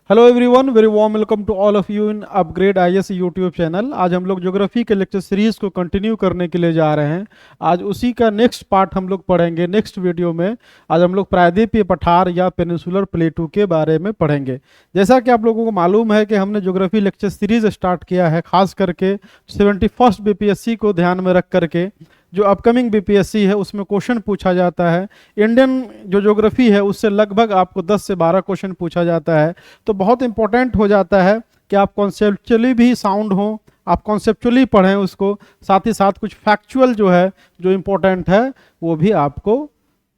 Hello everyone, very warm welcome to all of you in Upgrade IAS YouTube channel. आज हम लोग geography के lecture series को continue करने के लिए जा रहे हैं। आज उसी का नेक्स्ट पार्ट हम लोग पढ़ेंगे। नेक्स्ट वीडियो में आज हम लोग प्रायद्वीपीय पठार या पेनिनसुलर प्लेटू के बारे में पढ़ेंगे। जैसा कि आप लोगों को मालूम है कि हमने ज्योग्राफी लेक्चर सीरीज स्टार्ट किया है, खास करके 71st बीपीएससी को ध्यान में रख करके। जो अपकमिंग बीपीएससी है उसमें क्वेश्चन पूछा जाता है। इंडियन जो ज्योग्राफी है उससे लगभग आपको 10 से 12 क्वेश्चन पूछा जाता है। तो बहुत इंपॉर्टेंट हो जाता है कि आप कॉन्सेप्चुअली भी साउंड हो, आप कॉन्सेप्चुअली पढ़ें उसको, साथ ही साथ कुछ फैक्चुअल जो है जो इम्पोर्टेंट है वो भी आपको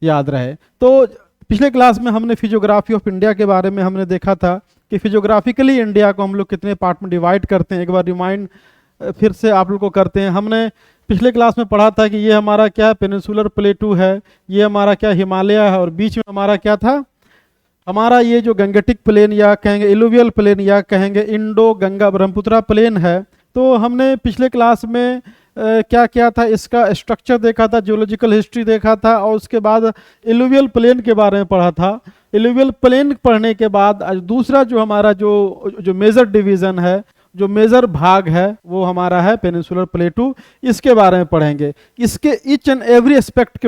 याद रहे। तो पिछले क्लास में हमने फिजियोग्राफी ऑफ इंडिया के बारे में हमने देखा था कि फिजियोग्राफिकली इंडिया को हम लोग कितने पार्ट में डिवाइड करते हैं। एक बार रिमाइंड फिर से आप लोग को करते हैं। हमने पिछले क्लास में पढ़ा था कि ये हमारा क्या है, पेनिनसुलर प्लेटू है, ये हमारा क्या हिमालय है, और बीच में हमारा क्या था, हमारा ये जो गंगेटिक प्लेन या कहेंगे इलुवियल प्लेन या कहेंगे इंडो गंगा ब्रह्मपुत्रा प्लेन है। तो हमने पिछले क्लास में क्या किया था, इसका स्ट्रक्चर देखा था, जियोलॉजिकल हिस्ट्री देखा था, और उसके बाद इलुवियल प्लेन के बारे में पढ़ा था। इलुवियल प्लेन पढ़ने के बाद दूसरा जो हमारा जो मेजर डिवीजन है, जो मेजर भाग है, वो हमारा है पेनिनसुलर प्लेटू। इसके बारे में पढ़ेंगे। इसके ईच एंड एवरी एस्पेक्ट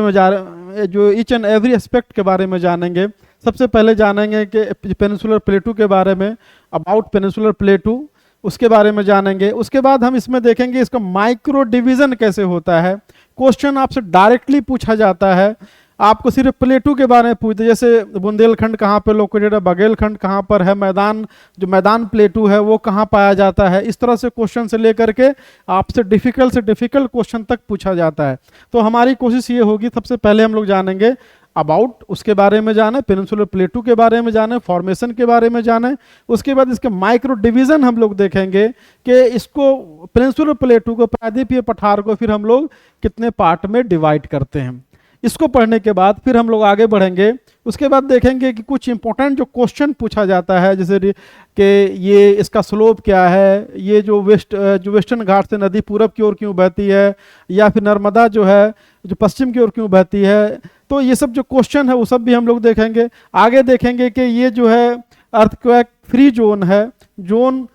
के बारे में जानेंगे। सबसे पहले जानेंगे कि पेनिनसुलर प्लेटू के बारे में, अबाउट पेनिनसुलर प्लेटू, उसके बारे में जानेंगे। उसके बाद हम इसमें देखेंगे इसका माइक्रो डिवीजन कैसे होता है। क्वेश्चन आपसे डायरेक्टली पूछा जाता है, आपको सिर्फ प्लेटू के बारे में पूछते, जैसे बुंदेलखंड कहाँ पे लोकेटेड है, बघेलखंड कहाँ पर है, मैदान प्लेटू है वो कहाँ पाया जाता है। इस तरह से क्वेश्चन से लेकर के आपसे डिफिकल्ट क्वेश्चन तक पूछा जाता है। तो हमारी कोशिश ये होगी, सबसे पहले हम लोग जानेंगे अबाउट, उसके बारे में जाने, पेनिनसुलर प्लेटू के बारे में जाने, फॉर्मेशन के बारे में जाने। उसके बाद इसके माइक्रो डिवीजन हम लोग देखेंगे कि इसको पेनिनसुलर प्लेटू को, प्रायद्वीपीय पठार को फिर हम लोग कितने पार्ट में डिवाइड करते हैं। इसको पढ़ने के बाद फिर हम लोग आगे बढ़ेंगे। उसके बाद देखेंगे कि कुछ इंपॉर्टेंट जो क्वेश्चन पूछा जाता है, जैसे कि ये इसका स्लोप क्या है, ये जो वेस्टर्न घाट से नदी पूरब की ओर क्यों बहती है, या फिर नर्मदा जो है जो पश्चिम की ओर क्यों बहती है। तो ये सब जो क्वेश्चन है वो सब भी हम लोग देखेंगे। आगे देखेंगे कि ये जो है अर्थक्वेक फ्री जोन है, जोन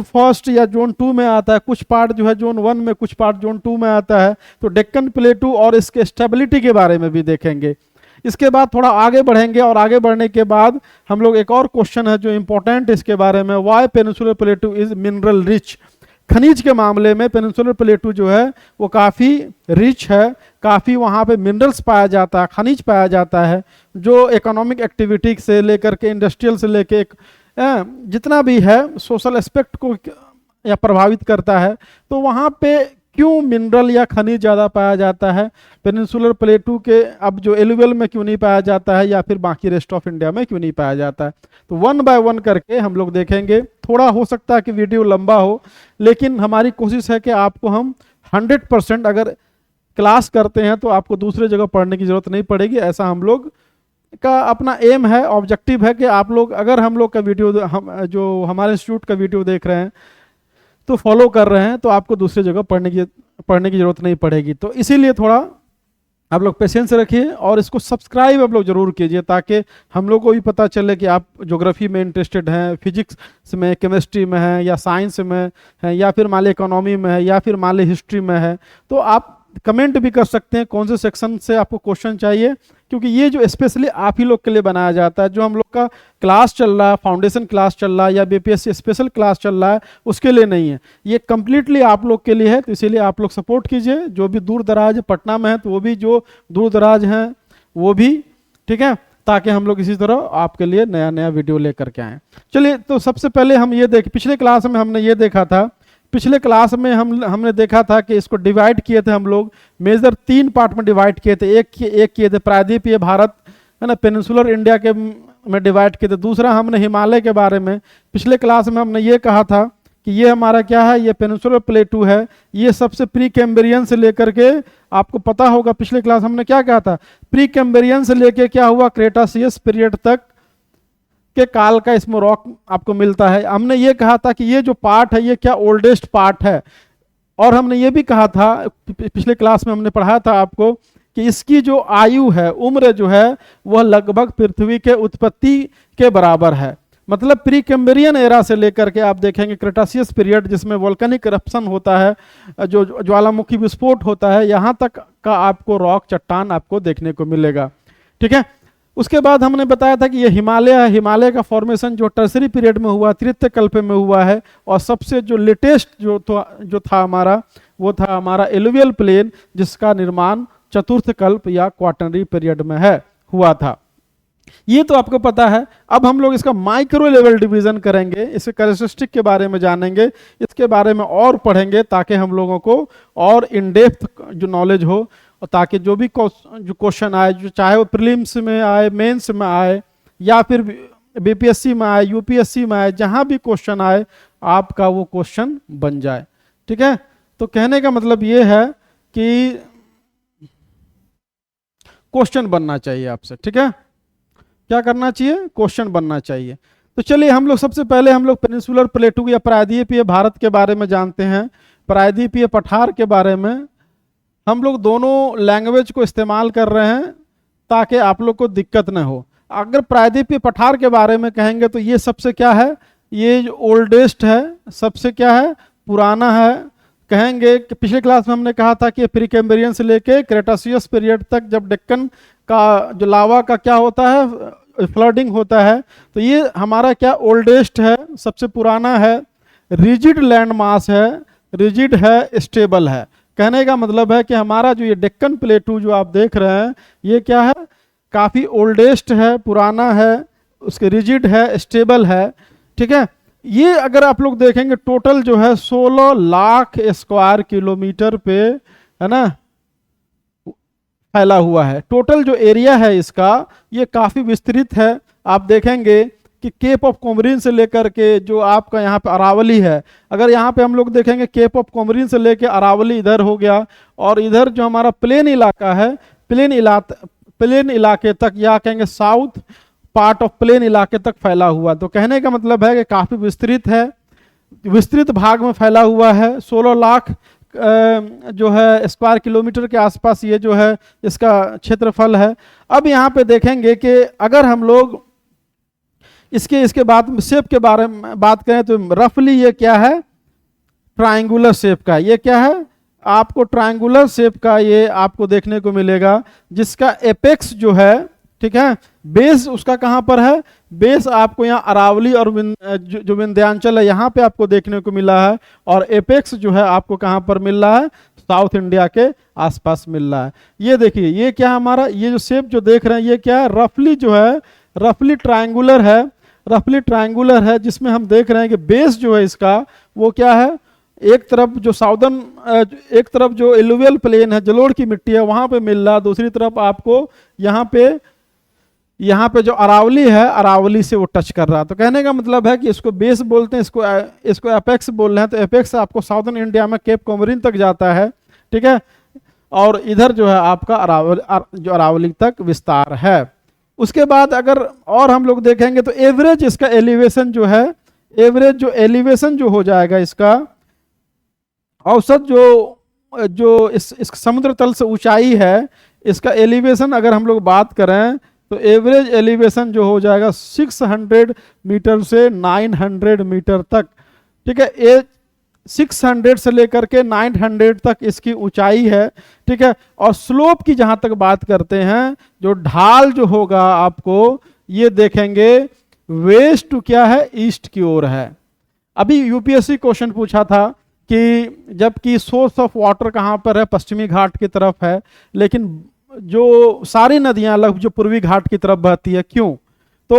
फर्स्ट या जोन 2 में आता है, कुछ पार्ट जो है जोन 1 में, कुछ पार्ट जोन 2 में आता है। तो डेक्कन प्लेटू और इसके स्टेबिलिटी के बारे में भी देखेंगे। इसके बाद थोड़ा आगे बढ़ेंगे, और आगे बढ़ने के बाद हम लोग एक और क्वेश्चन है जो इंपॉर्टेंट इसके बारे में, why peninsular plateau is mineral rich. खनिज के मामले में पेनिनसुलर प्लेटू जो है वो काफ़ी रिच है, काफ़ी वहाँ पे मिनरल्स पाया जाता है, खनिज पाया जाता है, जो इकोनॉमिक एक्टिविटी से लेकर के इंडस्ट्रियल से लेकर जितना भी है सोशल एस्पेक्ट को या प्रभावित करता है। तो वहाँ पे क्यों मिनरल या खनिज ज़्यादा पाया जाता है पेनिनसुलर प्लेटू के, अब जो एलुवियल में क्यों नहीं पाया जाता है, या फिर बाकी रेस्ट ऑफ इंडिया में क्यों नहीं पाया जाता है। तो 1 बाय 1 करके हम लोग देखेंगे। थोड़ा हो सकता है कि वीडियो लंबा हो, लेकिन हमारी कोशिश है कि आपको हम 100% अगर क्लास करते हैं तो आपको दूसरे जगह पढ़ने की जरूरत नहीं पड़ेगी। ऐसा हम लोग का अपना एम है, ऑब्जेक्टिव है कि आप लोग अगर हम लोग का वीडियो, जो हमारे इंस्टीट्यूट का वीडियो देख रहे हैं तो फॉलो कर रहे हैं, तो आपको दूसरी जगह पढ़ने की जरूरत नहीं पड़ेगी। तो इसीलिए थोड़ा आप लोग पेशेंस रखिए और इसको सब्सक्राइब आप लोग जरूर कीजिए, ताकि हम लोग को भी पता चले कि आप ज्योग्राफी में इंटरेस्टेड हैं, फिजिक्स में, केमिस्ट्री में है, या साइंस में है, या फिर मान ली इकोनॉमी में है, या फिर मान ली हिस्ट्री में है। तो आप कमेंट भी कर सकते हैं कौन से सेक्शन से आपको क्वेश्चन चाहिए, क्योंकि ये जो स्पेशली आप ही लोग के लिए बनाया जाता है। जो हम लोग का क्लास चल रहा है, फाउंडेशन क्लास चल रहा है, या बीपीएससी स्पेशल क्लास चल रहा है, उसके लिए नहीं है, ये कम्प्लीटली आप लोग के लिए है। तो इसीलिए आप लोग सपोर्ट कीजिए। जो भी दूर दराज पटना में है तो वो भी, जो दूर दराज हैं वो भी, ठीक है, ताकि हम लोग इसी तरह आपके लिए नया नया वीडियो लेकर के आएँ। चलिए, तो सबसे पहले हम ये पिछले क्लास में हमने ये देखा था, पिछले क्लास में हमने देखा था कि इसको डिवाइड किए थे हम लोग, मेजर 3 पार्ट में डिवाइड किए थे। एक किए थे प्रायद्वीपीय भारत, है ना, पेनिनसुलर इंडिया के में डिवाइड किए थे। दूसरा हमने हिमालय के बारे में, पिछले क्लास में हमने ये कहा था कि ये हमारा क्या है, ये पेनिनसुलर प्लेटू है। ये सबसे प्री कैम्ब्रियन से लेकर के, आपको पता होगा पिछले क्लास हमने क्या कहा था, प्री कैम्ब्रियन से लेकर क्या हुआ, क्रेटासियस पीरियड तक के काल का इसमें रॉक आपको मिलता है। हमने ये कहा था कि ये जो पार्ट है ये क्या ओल्डेस्ट पार्ट है, और हमने ये भी कहा था पिछले क्लास में हमने पढ़ाया था आपको कि इसकी जो आयु है, उम्र जो है, वह लगभग पृथ्वी के उत्पत्ति के बराबर है। मतलब प्री कैम्ब्रियन एरा से लेकर के आप देखेंगे क्रेटासियस पीरियड, जिसमें वोल्केनिक करप्शन होता है, जो ज्वालामुखी विस्फोट होता है, यहाँ तक का आपको रॉक चट्टान आपको देखने को मिलेगा। ठीक है, उसके बाद हमने बताया था कि ये हिमालय है। हिमालय का फॉर्मेशन जो टर्सरी पीरियड में हुआ, तृतीय कल्प में हुआ है, और सबसे जो लेटेस्ट जो था हमारा, वो था हमारा एलुवियल प्लेन, जिसका निर्माण चतुर्थ कल्प या क्वाटरनरी पीरियड में हुआ था। ये तो आपको पता है। अब हम लोग इसका माइक्रो लेवल डिवीजन करेंगे, इसके कैरेक्टरिस्टिक के बारे में जानेंगे, इसके बारे में और पढ़ेंगे, ताकि हम लोगों को और इन डेप्थ जो नॉलेज हो, और ताकि जो भी जो क्वेश्चन आए, जो चाहे वो प्रीलिम्स में आए, मेंस में आए, या फिर बीपीएससी में आए, यूपीएससी में आए, जहां भी क्वेश्चन आए आपका वो क्वेश्चन बन जाए। ठीक है, तो कहने का मतलब ये है कि क्वेश्चन बनना चाहिए आपसे। ठीक है, क्या करना चाहिए? क्वेश्चन बनना चाहिए। तो चलिए हम लोग सबसे पहले हम लोग पेनिनसुलर प्लेटू या प्रायद्वीपीय भारत के बारे में जानते हैं, प्रायद्वीपीय पठार के बारे में। हम लोग दोनों लैंग्वेज को इस्तेमाल कर रहे हैं ताकि आप लोग को दिक्कत न हो। अगर प्रायद्वीपीय पठार के बारे में कहेंगे तो ये सबसे क्या है, ये जो ओल्डेस्ट है, सबसे क्या है, पुराना है। कहेंगे कि पिछले क्लास में हमने कहा था कि प्री कैम्ब्रियन से लेके क्रेटासियस पीरियड तक, जब डेक्कन का जो लावा का क्या होता है, फ्लडिंग होता है, तो ये हमारा क्या ओल्डेस्ट है, सबसे पुराना है, रिजिड लैंड मास है, रिजिड है, स्टेबल है। कहने का मतलब है कि हमारा जो ये डेक्कन प्लेटू जो आप देख रहे हैं, ये क्या है, काफ़ी ओल्डेस्ट है, पुराना है, उसके रिजिड है, स्टेबल है। ठीक है, ये अगर आप लोग देखेंगे टोटल जो है 16 लाख स्क्वायर किलोमीटर पे, है ना, फैला हुआ है। टोटल जो एरिया है इसका, ये काफ़ी विस्तृत है। आप देखेंगे कि केप ऑफ कोमरिन से लेकर के जो आपका यहाँ पे अरावली है, अगर यहाँ पे हम लोग देखेंगे केप ऑफ कोमरिन से लेकर अरावली इधर हो गया, और इधर जो हमारा प्लेन इलाका है, प्लेन इलाके तक, या कहेंगे साउथ पार्ट ऑफ प्लेन इलाके तक फैला हुआ। तो कहने का मतलब है कि काफ़ी विस्तृत है, विस्तृत भाग में फैला हुआ है। 16 लाख जो है स्क्वायर किलोमीटर के आसपास ये जो है इसका क्षेत्रफल है। अब यहाँ पे देखेंगे कि अगर हम लोग इसके बाद शेप के बारे में बात करें तो रफली ये क्या है, ट्रायंगुलर शेप का। ये क्या है, आपको ट्रायंगुलर शेप का ये आपको देखने को मिलेगा, जिसका एपेक्स जो है, ठीक है, बेस उसका कहाँ पर है, बेस आपको यहाँ अरावली और जो विंध्यांचल है यहाँ पे आपको देखने को मिला है, और एपेक्स जो है आपको कहाँ पर मिल रहा है, साउथ इंडिया के आसपास मिल रहा है। ये देखिए, ये क्या हमारा, ये जो शेप जो देख रहे हैं, ये क्या है, रफली जो है, रफली ट्रायंगुलर है, रफली ट्रायंगुलर है, जिसमें हम देख रहे हैं कि बेस जो है इसका वो क्या है, एक तरफ जो साउदर्न, एक तरफ जो एलुवियल प्लेन है, जलोढ़ की मिट्टी है, वहां पे मिल रहा है, दूसरी तरफ आपको यहाँ पे जो अरावली है, अरावली से वो टच कर रहा है। तो कहने का मतलब है कि इसको बेस बोलते हैं, इसको एपेक्स बोल रहे हैं। तो एपेक्स आपको साउदर्न इंडिया में केप कोमरिन तक जाता है, ठीक है, और इधर जो है आपका अरावली तक विस्तार है। उसके बाद अगर और हम लोग देखेंगे तो एवरेज इसका एलिवेशन जो है, एवरेज जो एलिवेशन जो हो जाएगा इसका, औसत जो इस समुद्र तल से ऊंचाई है, इसका एलिवेशन अगर हम लोग बात करें तो एवरेज एलिवेशन जो हो जाएगा 600 मीटर से 900 मीटर तक। ठीक है, ये 600 से लेकर के 900 तक इसकी ऊंचाई है। ठीक है, और स्लोप की जहां तक बात करते हैं, जो ढाल जो होगा आपको ये देखेंगे वेस्ट टू क्या है, ईस्ट की ओर है। अभी यूपीएससी क्वेश्चन पूछा था कि जबकि सोर्स ऑफ वाटर कहाँ पर है, पश्चिमी घाट की तरफ है, लेकिन जो सारी नदियां लगभग जो पूर्वी घाट की तरफ बहती है, क्यों? तो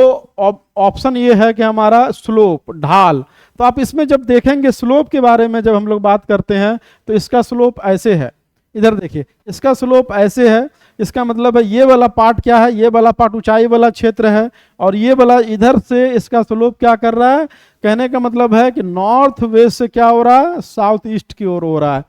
ऑप्शन ये है कि हमारा स्लोप, ढाल। तो आप इसमें जब देखेंगे स्लोप के बारे में, जब हम लोग बात करते हैं तो इसका स्लोप ऐसे है, इधर देखिए, इसका स्लोप ऐसे है। इसका मतलब है ये वाला पार्ट क्या है, ये वाला पार्ट ऊंचाई वाला क्षेत्र है, और ये वाला इधर से इसका स्लोप क्या कर रहा है, कहने का मतलब है कि नॉर्थ वेस्ट से क्या हो रहा है, साउथ ईस्ट की ओर हो रहा है।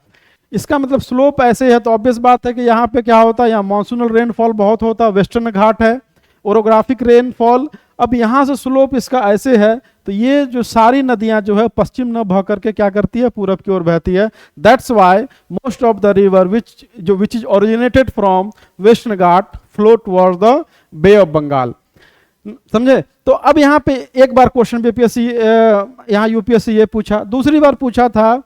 इसका मतलब स्लोप ऐसे है, तो ऑब्वियस बात है कि यहाँ पे क्या होता है, यहाँ मॉनसूनल रेनफॉल बहुत होता है, वेस्टर्न घाट है, ओरोग्राफिक रेनफॉल। अब यहाँ से स्लोप इसका ऐसे है, तो ये जो सारी नदियां जो है पश्चिम न बह करके क्या करती है, पूरब की ओर बहती है। That's why most of the river which is originated from Western Ghat flow towards the Bay of Bengal. समझे? तो अब यहाँ पे एक बार क्वेश्चन बीपीएससी यहाँ यूपीएससी ये पूछा, दूसरी बार पूछा था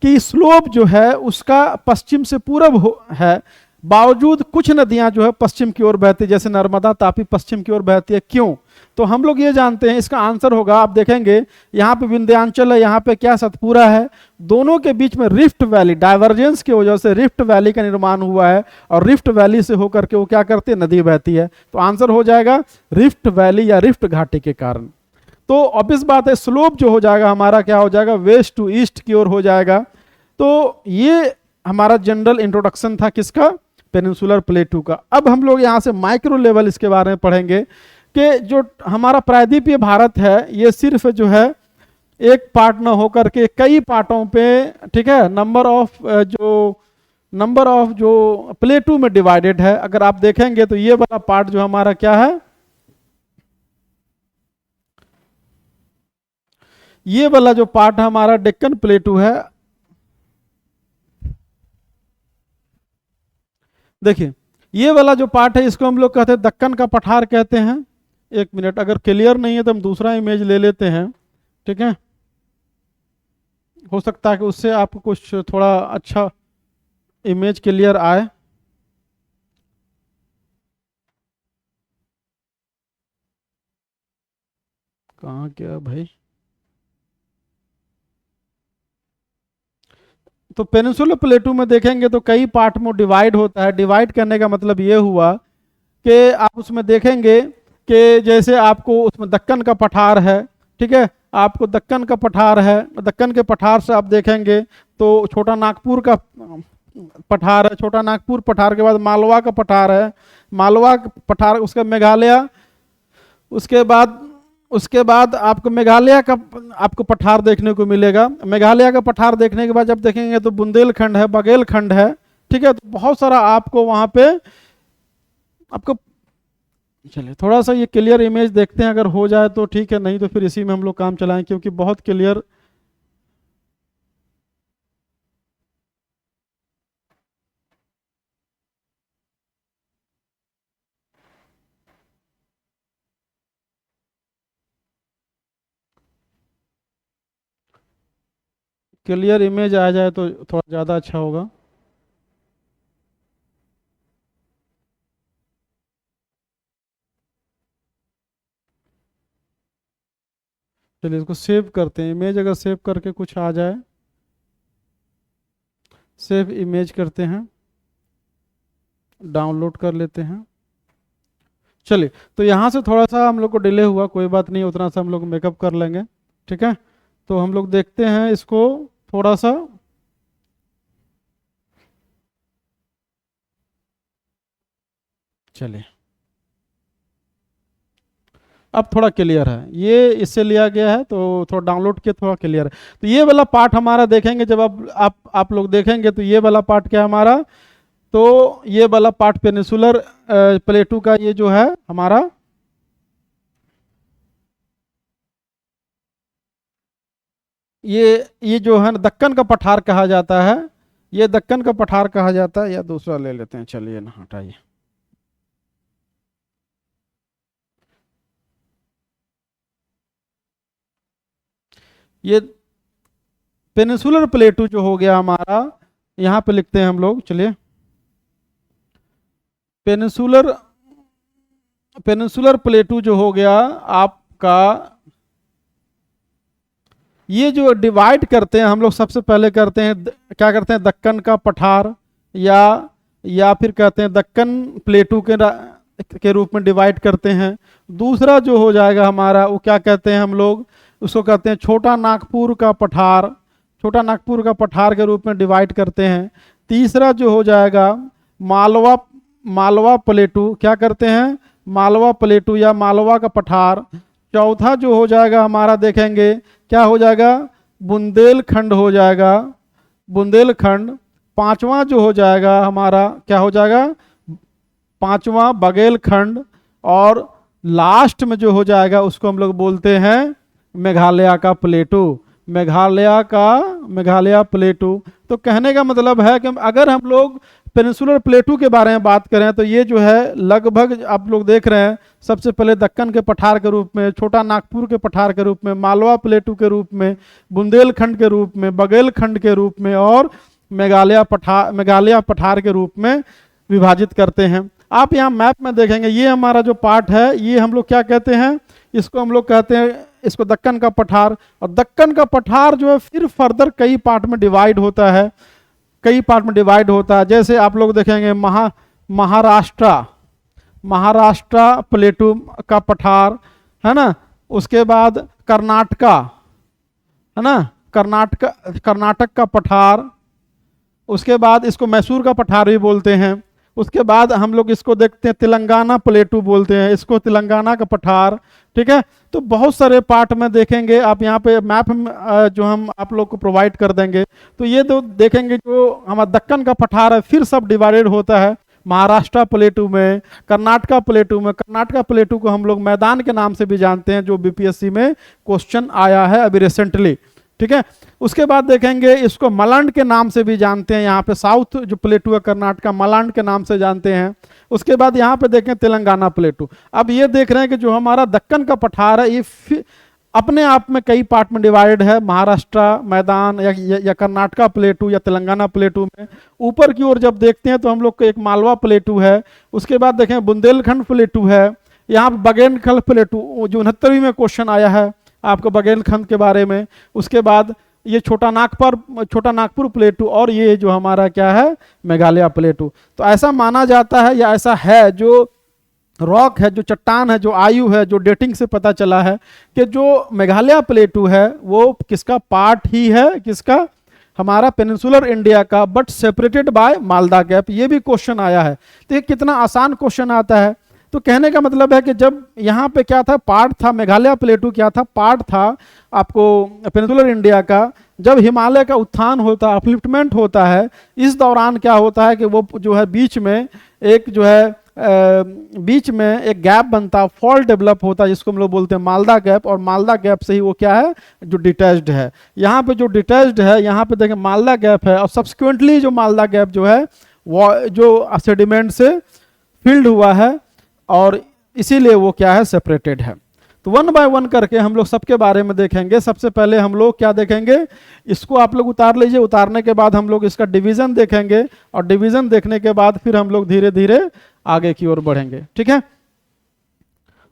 कि स्लोप जो है उसका पश्चिम से पूरब है, बावजूद कुछ नदियां जो है पश्चिम की ओर बहती है, जैसे नर्मदा तापी पश्चिम की ओर बहती है, क्यों? तो हम लोग ये जानते हैं इसका आंसर होगा, आप देखेंगे यहाँ पे विंध्याचल है, यहाँ पे क्या सतपुरा है, दोनों के बीच में रिफ्ट वैली, डाइवर्जेंस की वजह से रिफ्ट वैली का निर्माण हुआ है, और रिफ्ट वैली से होकर के वो क्या करती है, नदी बहती है। तो आंसर हो जाएगा रिफ्ट वैली या रिफ्ट घाटी के कारण। तो ऑब्वियस बात है स्लोप जो हो जाएगा हमारा क्या हो जाएगा, वेस्ट टू ईस्ट की ओर हो जाएगा। तो ये हमारा जनरल इंट्रोडक्शन था किसका, पेनिनसुलर प्लेटू का। अब हम लोग यहाँ से माइक्रो लेवल इसके बारे में पढ़ेंगे कि जो हमारा प्रायद्वीपीय भारत है ये सिर्फ जो है एक पार्ट न होकर के कई पार्टों पे, ठीक है, नंबर ऑफ जो प्लेटू में डिवाइडेड है। अगर आप देखेंगे तो ये वाला पार्ट जो हमारा क्या है, ये वाला जो पार्ट हमारा डेक्कन प्लेटू है, देखिए ये वाला जो पार्ट है इसको हम लोग कहते हैं दक्कन का पठार कहते हैं। एक मिनट, अगर क्लियर नहीं है तो हम दूसरा इमेज ले लेते हैं, ठीक है, हो सकता है कि उससे आपको कुछ थोड़ा अच्छा इमेज क्लियर आए। कहाँ गया भाई? तो पेनिनसुलर प्लेटू में देखेंगे तो कई पार्ट में डिवाइड होता है। डिवाइड करने का मतलब ये हुआ कि आप उसमें देखेंगे कि जैसे आपको उसमें दक्कन का पठार है, ठीक है, आपको दक्कन का पठार है, दक्कन के पठार से आप देखेंगे तो छोटा नागपुर का पठार है, छोटा नागपुर पठार के बाद मालवा का पठार है, मालवा का पठार, उसका मेघालय, उसके बाद आपको मेघालय का आपको पठार देखने को मिलेगा। मेघालय का पठार देखने के बाद जब देखेंगे तो बुंदेलखंड है, बघेलखंड है, ठीक है, तो बहुत सारा आपको वहां पे आपको, चलिए थोड़ा सा ये क्लियर इमेज देखते हैं, अगर हो जाए तो ठीक है, नहीं तो फिर इसी में हम लोग काम चलाएं क्योंकि बहुत क्लियर क्लियर इमेज आ जाए तो थोड़ा ज़्यादा अच्छा होगा। चलिए इसको सेव करते हैं, इमेज अगर सेव करके कुछ आ जाए, सेव इमेज करते हैं, डाउनलोड कर लेते हैं। चलिए तो यहाँ से थोड़ा सा हम लोग को डिले हुआ, कोई बात नहीं, उतना सा हम लोग मेकअप कर लेंगे, ठीक है। तो हम लोग देखते हैं इसको थोड़ा सा, चलिए अब थोड़ा क्लियर है, ये इससे लिया गया है तो थोड़ा डाउनलोड किया, थोड़ा क्लियर है। तो ये वाला पार्ट हमारा देखेंगे, जब आप लोग देखेंगे तो ये वाला पार्ट क्या है हमारा, तो ये वाला पार्ट पेनिनसुलर प्लेटू का ये जो है हमारा, ये जो है ना दक्कन का पठार कहा जाता है, ये दक्कन का पठार कहा जाता है, या दूसरा ले लेते हैं, चलिए ना हटाइए। ये पेनिनसुलर प्लेटू जो हो गया हमारा, यहाँ पे लिखते हैं हम लोग, चलिए पेनिनसुलर पेनिनसुलर प्लेटू जो हो गया आपका, ये जो डिवाइड करते हैं हम लोग, सबसे पहले करते हैं क्या करते हैं, दक्कन का पठार या फिर कहते हैं दक्कन प्लेटू के रूप में डिवाइड करते हैं। दूसरा जो हो जाएगा हमारा वो क्या कहते हैं हम लोग, उसको कहते हैं छोटा नागपुर का पठार, छोटा नागपुर का पठार के रूप में डिवाइड करते हैं। तीसरा जो हो जाएगा मालवा प्लेटू, क्या करते हैं, मालवा प्लेटू या मालवा का पठार। चौथा जो हो जाएगा हमारा देखेंगे क्या हो जाएगा, बुंदेलखंड हो जाएगा, बुंदेलखंड। पांचवा जो हो जाएगा हमारा क्या हो जाएगा, पांचवा बघेलखंड। और लास्ट में जो हो जाएगा उसको हम लोग बोलते हैं मेघालय का प्लेटू, मेघालय प्लेटू। तो कहने का मतलब है कि अगर हम लोग पेनिनसुलर प्लेटू के बारे में बात करें तो ये जो है लगभग आप लोग देख रहे हैं, सबसे पहले दक्कन के पठार के रूप में, छोटा नागपुर के पठार के रूप में, मालवा प्लेटू के रूप में, बुंदेलखंड के रूप में, बघेलखंड के रूप में और मेघालय पठार के रूप में विभाजित करते हैं। आप यहाँ मैप में देखेंगे ये हमारा जो पार्ट है ये हम लोग क्या कहते हैं, इसको हम लोग कहते हैं इसको दक्कन का पठार। और दक्कन का पठार जो है फिर फर्दर कई पार्ट में डिवाइड होता है, कई पार्ट में डिवाइड होता है। जैसे आप लोग देखेंगे महाराष्ट्र प्लेटू का पठार है ना, उसके बाद कर्नाटका है ना, कर्नाटक का पठार, उसके बाद इसको मैसूर का पठार भी बोलते हैं। उसके बाद हम लोग इसको देखते हैं तेलंगाना प्लेटू बोलते हैं, इसको तेलंगाना का पठार। ठीक है, तो बहुत सारे पार्ट में देखेंगे आप यहाँ पे मैप जो हम आप लोग को प्रोवाइड कर देंगे, तो ये तो देखेंगे जो हमारा दक्कन का पठार है फिर सब डिवाइडेड होता है महाराष्ट्र प्लेटू में, कर्नाटका प्लेटू में। कर्नाटका प्लेटू को हम लोग मैदान के नाम से भी जानते हैं, जो बीपीएससी में क्वेश्चन आया है अभी रिसेंटली। ठीक है, उसके बाद देखेंगे इसको मलांड के नाम से भी जानते हैं, यहाँ पे साउथ जो प्लेटू है कर्नाटका मलांड के नाम से जानते हैं। उसके बाद यहाँ पे देखें तेलंगाना प्लेटू। अब ये देख रहे हैं कि जो हमारा दक्कन का पठार है ये अपने आप में कई पार्ट में डिवाइडेड है, महाराष्ट्र मैदान या कर्नाटका प्लेटू या तेलंगाना प्लेटू में। ऊपर की ओर जब देखते हैं तो हम लोग को एक मालवा प्लेटू है, उसके बाद देखें बुंदेलखंड प्लेटू है, यहाँ बघेलखंड प्लेटू जो 69वीं में क्वेश्चन आया है आपको बघेलखंड के बारे में। उसके बाद ये छोटा नागपुर प्लेटू और ये जो हमारा क्या है मेघालय प्लेटू। तो ऐसा माना जाता है या ऐसा है, जो रॉक है, जो चट्टान है, जो आयु है, जो डेटिंग से पता चला है कि जो मेघालय प्लेटू है वो किसका पार्ट ही है, किसका, हमारा पेनिनसुलर इंडिया का, but separated by Malda gap. ये भी क्वेश्चन आया है। तो ये कितना आसान क्वेश्चन आता है। तो कहने का मतलब है कि जब यहाँ पे क्या था, पार्ट था, मेघालय प्लेटू क्या था, पार्ट था आपको पेनिनसुलर इंडिया का। जब हिमालय का उत्थान होता है, अपलिफ्टमेंट होता है, इस दौरान क्या होता है कि वो जो है बीच में एक जो है बीच में एक गैप बनता, फॉल्ट डेवलप होता है जिसको हम लोग बोलते हैं मालदा गैप। और मालदा गैप से ही वो क्या है, जो डिटैच्ड है। यहाँ पे जो डिटैच्ड है, यहाँ पे देखें मालदा गैप है, और सब्सिक्वेंटली जो मालदा गैप जो है वो जो सेडिमेंट से फिल्ड हुआ है और इसीलिए वो क्या है, सेपरेटेड है। तो वन बाय वन करके हम लोग सबके बारे में देखेंगे। सबसे पहले हम लोग क्या देखेंगे, इसको आप लोग उतार लीजिए, उतारने के बाद हम लोग इसका डिवीजन देखेंगे, और डिवीजन देखने के बाद फिर हम लोग धीरे धीरे आगे की ओर बढ़ेंगे। ठीक है,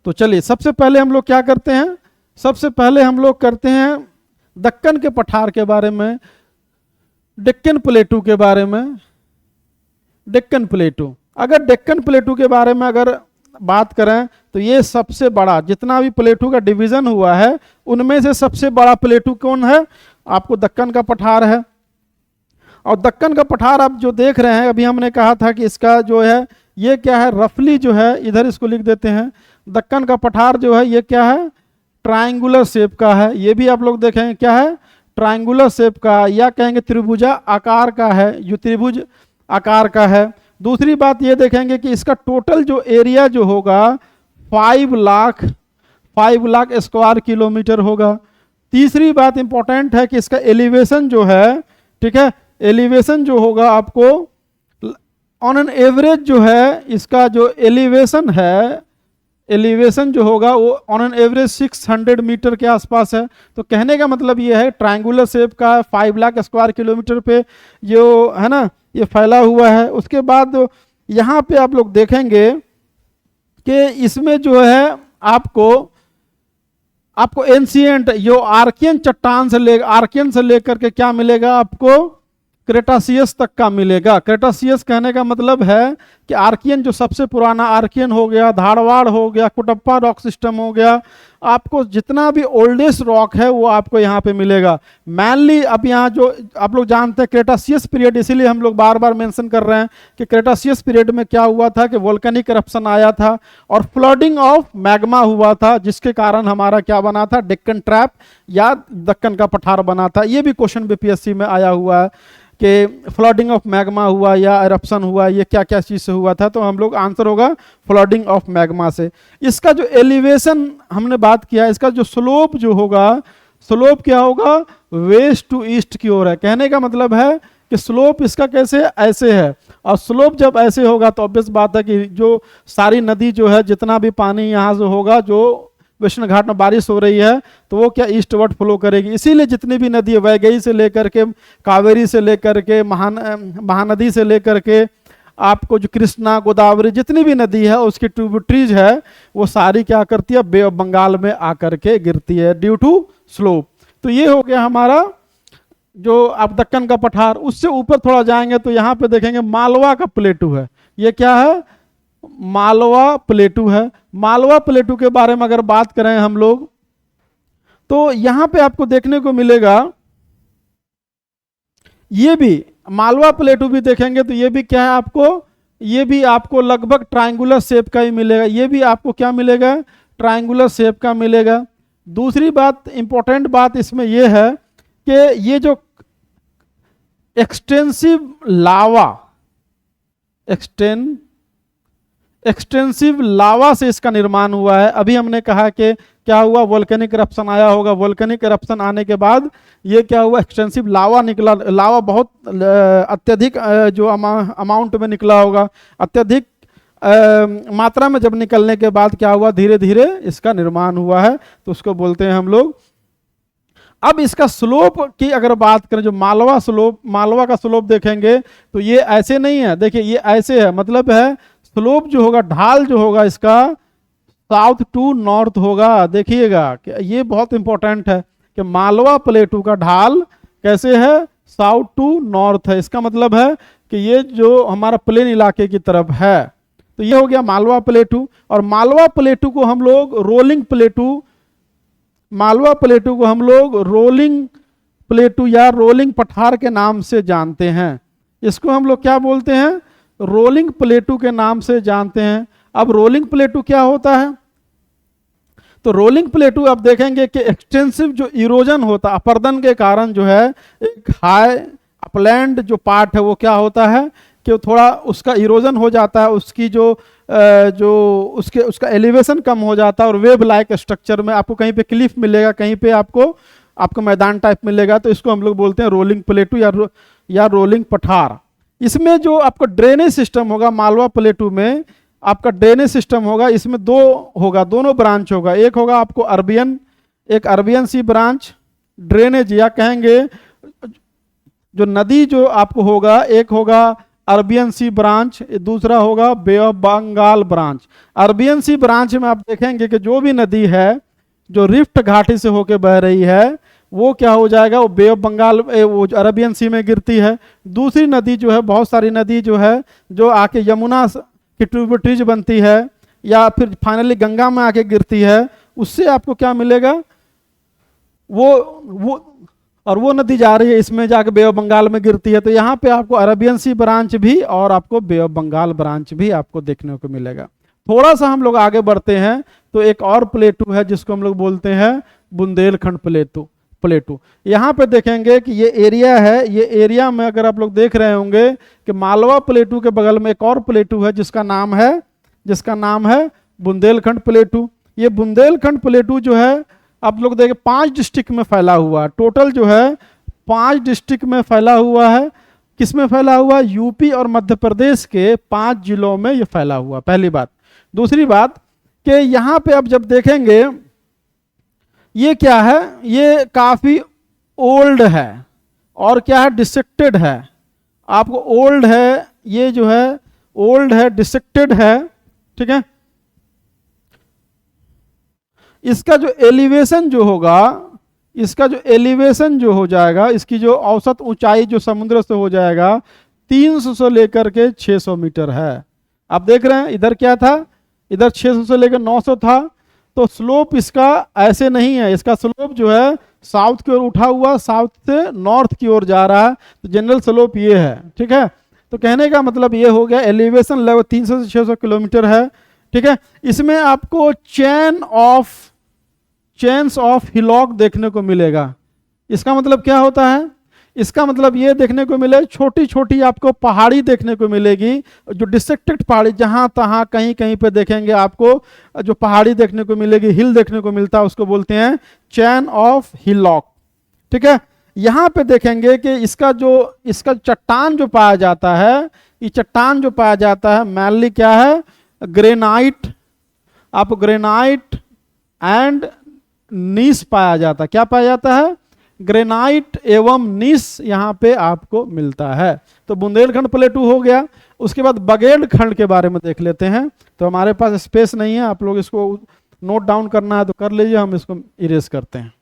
तो चलिए सबसे पहले हम लोग क्या करते हैं, सबसे पहले हम लोग करते हैं दक्कन के पठार के बारे में, डेक्कन प्लेटू के बारे में। डेक्कन प्लेटू, अगर डेक्कन प्लेटू के बारे में अगर बात करें तो ये सबसे बड़ा, जितना भी प्लेटू का डिवीजन हुआ है उनमें से सबसे बड़ा प्लेटू कौन है, आपको दक्कन का पठार है। और दक्कन का पठार आप जो देख रहे हैं, अभी हमने कहा था कि इसका जो है ये क्या है, रफली जो है इधर इसको लिख देते हैं, दक्कन का पठार जो है ये क्या है, ट्रायंगुलर शेप का है। ये भी आप लोग देखेंगे क्या है, ट्रायंगुलर शेप का, या कहेंगे त्रिभुजा आकार का है, जो त्रिभुज आकार का है। दूसरी बात ये देखेंगे कि इसका टोटल जो एरिया जो होगा 5 लाख स्क्वायर किलोमीटर होगा। तीसरी बात इंपॉर्टेंट है कि इसका एलिवेशन जो है, ठीक है, एलिवेशन जो होगा आपको ऑन एन एवरेज जो है, इसका जो एलिवेशन है, एलिवेशन जो होगा वो ऑन एन एवरेज 600 मीटर के आसपास है। तो कहने का मतलब ये है ट्रायंगुलर शेप का 5 लाख स्क्वायर किलोमीटर पे जो है ना ये फैला हुआ है। उसके बाद यहाँ पे आप लोग देखेंगे कि इसमें जो है आपको एंशिएंट जो आर्कियन चट्टान से आर्कियन से लेकर के क्या मिलेगा, आपको क्रेटासियस तक का मिलेगा। क्रेटासियस कहने का मतलब है कि आर्कियन जो सबसे पुराना आर्कियन हो गया, धारवाड़ हो गया, कुटप्पा रॉक सिस्टम हो गया, आपको जितना भी ओल्डेस्ट रॉक है वो आपको यहाँ पे मिलेगा। मैनली अब यहाँ जो आप लोग जानते हैं क्रेटासियस पीरियड, इसीलिए हम लोग बार बार मेंशन कर रहे हैं कि क्रेटासियस पीरियड में क्या हुआ था कि वोल्केनिक करप्शन आया था और फ्लडिंग ऑफ मैग्मा हुआ था, जिसके कारण हमारा क्या बना था, डेक्कन ट्रैप या दक्कन का पठार बना था। ये भी क्वेश्चन बीपीएससी में आया हुआ है कि फ्लडिंग ऑफ मैग्मा हुआ या एरप्शन हुआ, ये क्या क्या चीज़ से हुआ था। तो हम लोग आंसर होगा फ्लडिंग ऑफ मैग्मा से। इसका जो एलिवेशन हमने बात किया, इसका जो स्लोप जो होगा, स्लोप क्या होगा, वेस्ट टू ईस्ट की ओर है। कहने का मतलब है कि स्लोप इसका कैसे ऐसे है, और स्लोप जब ऐसे होगा तो ऑब्वियस बात है कि जो सारी नदी जो है, जितना भी पानी यहाँ से होगा, जो वैष्णो घाट में बारिश हो रही है तो वो क्या ईस्टवर्ड फ्लो करेगी। इसीलिए जितनी भी नदी है, वैगई से लेकर के, कावेरी से लेकर के, महानदी से लेकर के आपको जो कृष्णा, गोदावरी, जितनी भी नदी है उसकी ट्रिब्यूटरीज है वो सारी क्या करती है, बे ऑफ बंगाल में आकर के गिरती है ड्यू टू स्लोप। तो ये हो गया हमारा जो आप दक्कन का पठार। उससे ऊपर थोड़ा जाएंगे तो यहाँ पे देखेंगे मालवा का प्लेटू है। ये क्या है, मालवा प्लेटू है। मालवा प्लेटू के बारे में अगर बात करें हम लोग तो यहाँ पे आपको देखने को मिलेगा, ये भी मालवा प्लेटू भी देखेंगे तो ये भी क्या है आपको, ये भी आपको लगभग ट्रायंगुलर शेप का ही मिलेगा। ये भी आपको क्या मिलेगा, ट्रायंगुलर शेप का मिलेगा। दूसरी बात, इंपॉर्टेंट बात इसमें यह है कि ये जो एक्सटेंसिव लावा, एक्सटेंसिव लावा से इसका निर्माण हुआ है। अभी हमने कहा कि क्या हुआ, वोल्केनिक इरप्शन आया होगा, वोल्केनिक इरप्शन आने के बाद ये क्या हुआ, एक्सटेंसिव लावा निकला। लावा बहुत अत्यधिक जो अमाउंट में निकला होगा, अत्यधिक मात्रा में जब निकलने के बाद क्या हुआ, धीरे धीरे इसका निर्माण हुआ है, तो उसको बोलते हैं हम लोग। अब इसका स्लोप की अगर बात करें, जो मालवा स्लोप, मालवा का स्लोप देखेंगे तो ये ऐसे नहीं है, देखिए ये ऐसे है, मतलब है स्लोप जो होगा, ढाल जो होगा इसका साउथ टू नॉर्थ होगा। देखिएगा कि ये बहुत इंपॉर्टेंट है कि मालवा प्लेटू का ढाल कैसे है, साउथ टू नॉर्थ है। इसका मतलब है कि ये जो हमारा प्लेन इलाके की तरफ है। तो ये हो गया मालवा प्लेटू। और मालवा प्लेटू को हम लोग रोलिंग प्लेटू, मालवा प्लेटू को हम लोग रोलिंग प्लेटू या रोलिंग पठार के नाम से जानते हैं। इसको हम लोग क्या बोलते हैं, रोलिंग प्लेटू के नाम से जानते हैं। अब रोलिंग प्लेटू क्या होता है, तो रोलिंग प्लेटू आप देखेंगे कि एक्सटेंसिव जो इरोजन होता है, अपर्दन के कारण जो है एक हाई अपलैंड जो पार्ट है वो क्या होता है कि थोड़ा उसका इरोजन हो जाता है, उसकी उसका एलिवेशन कम हो जाता है, और वेब लाइक स्ट्रक्चर में आपको कहीं पे क्लिफ मिलेगा, कहीं पे आपको मैदान टाइप मिलेगा। तो इसको हम लोग बोलते हैं रोलिंग प्लेटू या रोलिंग पठार। इसमें जो आपका ड्रेनेज सिस्टम होगा, मालवा प्लेटू में आपका ड्रेनेज सिस्टम होगा, इसमें दो होगा, दोनों ब्रांच होगा। एक होगा आपको अरबियन, एक अरबियन सी ब्रांच ड्रेनेज, या कहेंगे जो नदी जो आपको होगा, एक होगा अरबियन सी ब्रांच, दूसरा होगा bay of Bengal branch. Arabian sea branch में आप देखेंगे कि जो भी नदी है जो रिफ्ट घाटी से होकर बह रही है वो क्या हो जाएगा, वो बे ऑफ बंगाल, वो अरबियन सी में गिरती है। दूसरी नदी जो है, बहुत सारी नदी जो है जो आके यमुना की ट्रिब्यूटरीज बनती है या फिर फाइनली गंगा में आके गिरती है, उससे आपको क्या मिलेगा, वो नदी जा रही है, इसमें जाके बे ऑफ बंगाल में गिरती है। तो यहाँ पे आपको अरबियन सी ब्रांच भी और आपको बे ऑफ बंगाल ब्रांच भी आपको देखने को मिलेगा। थोड़ा सा हम लोग आगे बढ़ते हैं तो एक और प्लेटू है जिसको हम लोग बोलते हैं बुंदेलखंड प्लेटू। यहाँ पे देखेंगे कि ये एरिया है, ये एरिया में अगर आप लोग देख रहे होंगे कि मालवा प्लेटू के बगल में एक और प्लेटू है जिसका नाम है बुंदेलखंड प्लेटू। ये बुंदेलखंड प्लेटू जो है आप लोग देखें 5 डिस्ट्रिक्ट में फैला हुआ है, टोटल जो है 5 डिस्ट्रिक्ट में फैला हुआ है। किस में फैला हुआ है, यूपी और मध्य प्रदेश के 5 जिलों में ये फैला हुआ, पहली बात। दूसरी बात कि यहाँ पे आप जब देखेंगे ये क्या है, ये काफी ओल्ड है और क्या है, डिसेक्टेड है। आपको ओल्ड है, ये जो है ओल्ड है, डिसेक्टेड है, ठीक है। इसका जो एलिवेशन जो होगा, इसका जो एलिवेशन जो हो जाएगा, इसकी जो औसत ऊंचाई जो समुद्र से हो जाएगा 300 से लेकर के 600 मीटर है। आप देख रहे हैं इधर क्या था, इधर 600 से लेकर 900 था। तो स्लोप इसका ऐसे नहीं है, इसका स्लोप जो है साउथ की ओर उठा हुआ, साउथ से नॉर्थ की ओर जा रहा है। तो जनरल स्लोप ये है, ठीक है। तो कहने का मतलब ये हो गया, एलिवेशन लेवल 300 से 600 किलोमीटर है, ठीक है। इसमें आपको चेन्स ऑफ हिलॉक देखने को मिलेगा। इसका मतलब क्या होता है, इसका मतलब ये देखने को मिले, छोटी छोटी आपको पहाड़ी देखने को मिलेगी, जो डिसेक्टेड पहाड़ी, जहां तहां कहीं कहीं पे देखेंगे आपको जो पहाड़ी देखने को मिलेगी, हिल देखने को मिलता है, उसको बोलते हैं चैन ऑफ हिलॉक, ठीक है। यहाँ पे देखेंगे कि इसका चट्टान जो पाया जाता है, ये चट्टान जो पाया जाता है मैनली क्या है, ग्रेनाइट, आप ग्रेनाइट एंड नीस पाया जाता है। क्या पाया जाता है, ग्रेनाइट एवं नीस यहाँ पे आपको मिलता है। तो बुंदेलखंड प्लेटू हो गया। उसके बाद बघेलखंड के बारे में देख लेते हैं। तो हमारे पास स्पेस नहीं है, आप लोग इसको नोट डाउन करना है तो कर लीजिए, हम इसको इरेज करते हैं।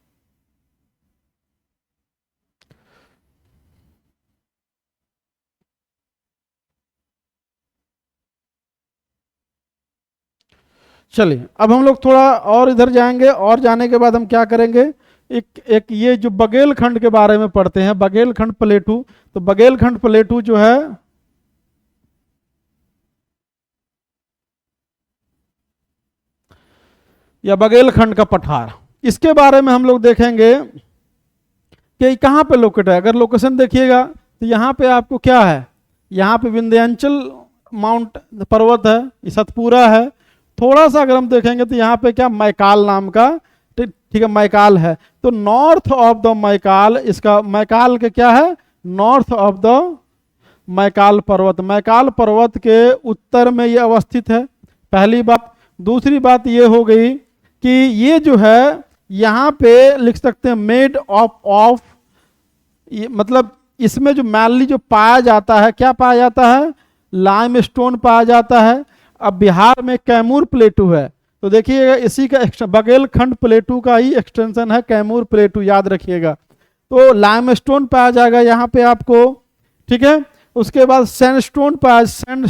चलिए अब हम लोग थोड़ा और इधर जाएंगे, और जाने के बाद हम क्या करेंगे, एक ये जो बघेलखंड के बारे में पढ़ते हैं, बघेलखंड प्लेटू। तो बघेलखंड प्लेटू जो है या बघेलखंड का पठार, इसके बारे में हम लोग देखेंगे कि कहाँ पे लोकेट है। अगर लोकेशन देखिएगा तो यहाँ पे आपको क्या है, यहाँ पे विंध्याचल माउंट पर्वत है, ये सतपुरा है। थोड़ा सा अगर हम देखेंगे तो यहाँ पे क्या मैकाल नाम का, ठीक है, मैकाल है। तो नॉर्थ ऑफ द मैकाल, इसका मैकाल के क्या है, नॉर्थ ऑफ द मैकाल पर्वत, मैकाल पर्वत के उत्तर में ये अवस्थित है, पहली बात। दूसरी बात ये हो गई कि ये जो है यहाँ पे लिख सकते हैं मेड ऑफ मतलब इसमें जो मैनली जो पाया जाता है, क्या पाया जाता है, लाइमस्टोन पाया जाता है। अब बिहार में कैमूर प्लेटू है, तो देखिएगा इसी का बघेलखंड प्लेटू का ही एक्सटेंशन है कैमूर प्लेटू, याद रखिएगा। तो लाइमस्टोन पाया जाएगा यहाँ पे आपको, ठीक है। उसके बाद सैंडस्टोन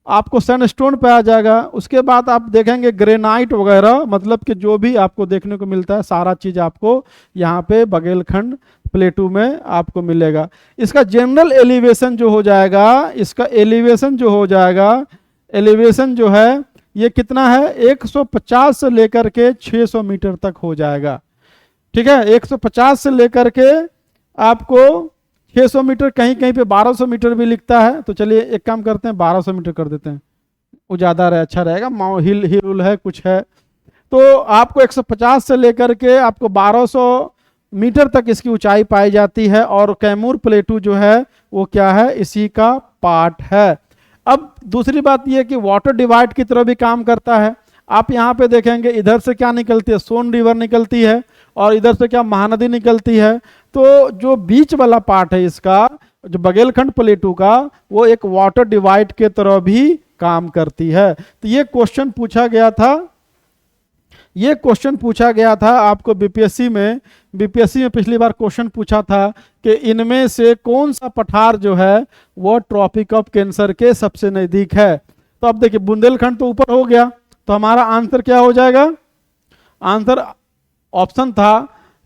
आपको सैंडस्टोन पाया जाएगा। उसके बाद आप देखेंगे ग्रेनाइट वगैरह, मतलब कि जो भी आपको देखने को मिलता है सारा चीज आपको यहाँ पे बघेलखंड प्लेटू में आपको मिलेगा। इसका जनरल एलिवेशन जो हो जाएगा, इसका एलिवेशन जो हो जाएगा, एलिवेशन जो है ये कितना है, 150 से लेकर के 600 मीटर तक हो जाएगा, ठीक है। 150 से लेकर के आपको 600 मीटर, कहीं कहीं पे 1200 मीटर भी लिखता है। तो चलिए एक काम करते हैं, 1200 मीटर कर देते हैं, वो ज़्यादा अच्छा रहेगा। हिल है कुछ है, तो आपको 150 से लेकर के आपको 1200 मीटर तक इसकी ऊंचाई पाई जाती है। और कैमूर प्लेटू जो है वो क्या है, इसी का पार्ट है। अब दूसरी बात यह कि वाटर डिवाइड की तरह भी काम करता है। आप यहाँ पे देखेंगे इधर से क्या निकलती है, सोन रिवर निकलती है, और इधर से क्या महानदी निकलती है। तो जो बीच वाला पार्ट है इसका, जो बघेलखंड प्लेटू का, वो एक वाटर डिवाइड के तरह भी काम करती है। तो ये क्वेश्चन पूछा गया था, ये क्वेश्चन पूछा गया था आपको बीपीएससी में पिछली बार क्वेश्चन पूछा था कि इनमें से कौन सा पठार जो है वो ट्रॉपिक ऑफ कैंसर के सबसे नजदीक है। तो अब देखिए बुंदेलखंड तो ऊपर हो गया, तो हमारा आंसर क्या हो जाएगा, आंसर ऑप्शन था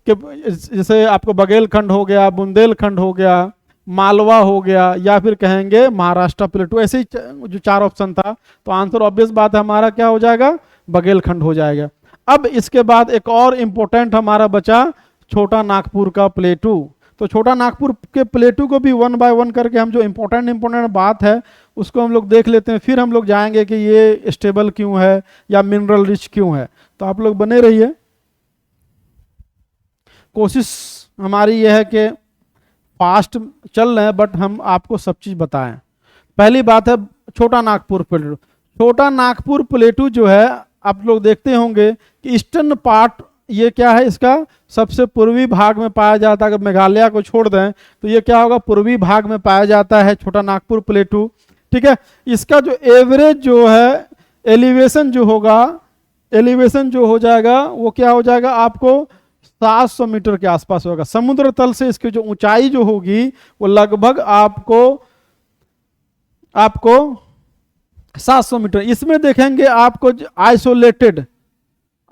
कि जैसे आपको बघेलखंड हो गया, बुंदेलखंड हो गया, मालवा हो गया, या फिर कहेंगे महाराष्ट्र प्लेटू, ऐसे ही जो 4 ऑप्शन था। तो आंसर ऑब्वियस बात है हमारा क्या हो जाएगा, बघेलखंड हो जाएगा। अब इसके बाद एक और इंपॉर्टेंट हमारा बचा छोटा नागपुर का प्लेटू। तो छोटा नागपुर के प्लेटू को भी 1 बाय 1 करके हम जो इंपॉर्टेंट बात है उसको हम लोग देख लेते हैं, फिर हम लोग जाएंगे कि ये स्टेबल क्यों है या मिनरल रिच क्यों है। तो आप लोग बने रहिए, कोशिश हमारी यह है कि फास्ट चल रहे हैं बट हम आपको सब चीज बताएं। पहली बात है छोटा नागपुर प्लेटू। छोटा नागपुर प्लेटू जो है आप लोग देखते होंगे कि ईस्टर्न पार्ट ये क्या है, इसका सबसे पूर्वी भाग में पाया जाता है। अगर मेघालय को छोड़ दें तो ये क्या होगा, पूर्वी भाग में पाया जाता है छोटा नागपुर प्लेटू, ठीक है। इसका जो एवरेज जो है एलिवेशन जो होगा, एलिवेशन जो हो जाएगा वो क्या हो जाएगा आपको 700 मीटर के आसपास होगा। समुद्र तल से इसकी जो ऊंचाई जो होगी वो लगभग आपको 700 मीटर। इसमें देखेंगे आपको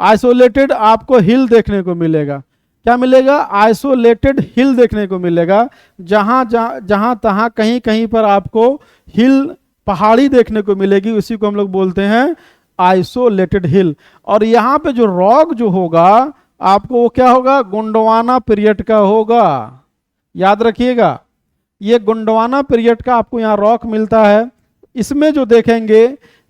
आइसोलेटेड आपको हिल देखने को मिलेगा। क्या मिलेगा, आइसोलेटेड हिल देखने को मिलेगा। जहां तहां कहीं कहीं पर आपको हिल पहाड़ी देखने को मिलेगी, उसी को हम लोग बोलते हैं आइसोलेटेड हिल। और यहाँ पे जो रॉक जो होगा आपको वो क्या होगा, गोंडवाना पीरियड का होगा, याद रखिएगा। ये गोंडवाना पीरियड का आपको यहाँ रॉक मिलता है। इसमें जो देखेंगे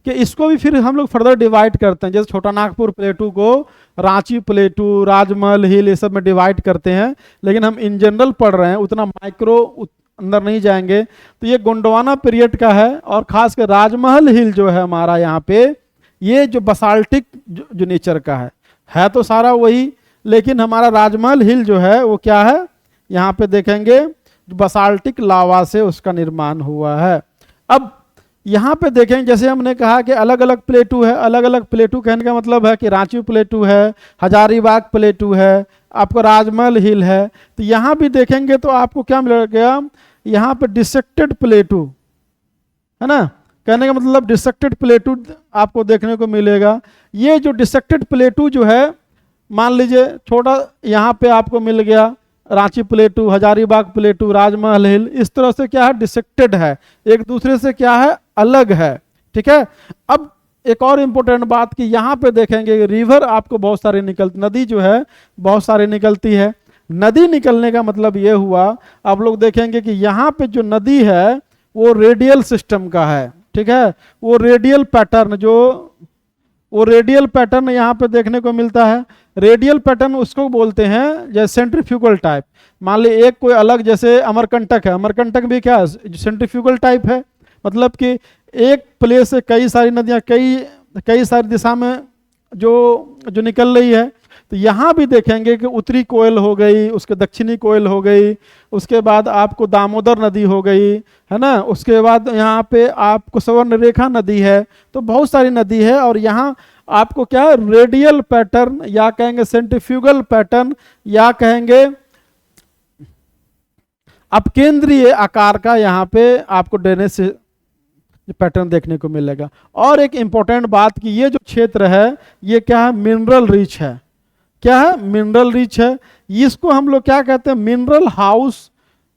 कि इसको भी फिर हम लोग फर्दर डिवाइड करते हैं, जैसे छोटा नागपुर प्लेटू को रांची प्लेटू, राजमहल हिल, ये सब में डिवाइड करते हैं। लेकिन हम इन जनरल पढ़ रहे हैं, उतना माइक्रो अंदर नहीं जाएंगे। तो ये गोंडवाना पीरियड का है, और खासकर राजमहल हिल जो है हमारा यहाँ पे, ये जो बसाल्टिक जो नेचर का है तो सारा वही, लेकिन हमारा राजमहल हिल जो है वो क्या है, यहाँ पे देखेंगे बसाल्टिक लावा से उसका निर्माण हुआ है। अब यहाँ पे देखें, जैसे हमने कहा कि अलग अलग प्लेटू है, अलग अलग प्लेटू कहने का मतलब है कि रांची प्लेटू है, हजारीबाग प्लेटू है, आपको राजमहल हिल है। तो यहाँ भी देखेंगे तो आपको क्या मिलेगा, यहाँ पे डिसेक्टेड प्लेटू है ना, कहने का मतलब डिसेक्टेड प्लेटू आपको देखने को मिलेगा। ये जो डिसेक्टेड प्लेटू जो है, मान लीजिए छोटा यहाँ पे आपको मिल गया रांची प्लेटू, हजारीबाग प्लेटू, राजमहल हिल, इस तरह से क्या है, डिसेक्टेड है, एक दूसरे से क्या है, अलग है। ठीक है। अब एक और इम्पोर्टेंट बात कि यहाँ पे देखेंगे रिवर आपको बहुत सारे नदी जो है बहुत सारी निकलती है। नदी निकलने का मतलब ये हुआ, आप लोग देखेंगे कि यहाँ पे जो नदी है वो रेडियल सिस्टम का है। ठीक है। वो रेडियल पैटर्न यहाँ पे देखने को मिलता है। रेडियल पैटर्न उसको बोलते हैं जैसे सेंट्रीफ्यूगल टाइप। मान ली एक कोई अलग, जैसे अमरकंटक है, अमरकंटक भी क्या सेंट्रीफ्यूगल टाइप है, मतलब कि एक प्लेस से कई सारी नदियाँ कई सारी दिशा में जो निकल रही है। तो यहाँ भी देखेंगे कि उत्तरी कोयल हो गई, उसके दक्षिणी कोयल हो गई, उसके बाद आपको दामोदर नदी हो गई, है ना, उसके बाद यहाँ पे आपको स्वर्णरेखा नदी है। तो बहुत सारी नदी है, और यहाँ आपको क्या है, रेडियल पैटर्न या कहेंगे सेंट्रीफ्यूगल पैटर्न या कहेंगे अपकेंद्रीय आकार का यहाँ पे आपको ड्रेनेज पैटर्न देखने को मिलेगा। और एक इंपॉर्टेंट बात कि ये जो क्षेत्र है ये क्या है, मिनरल रिच है। क्या है, मिनरल रिच है। इसको हम लोग क्या कहते हैं,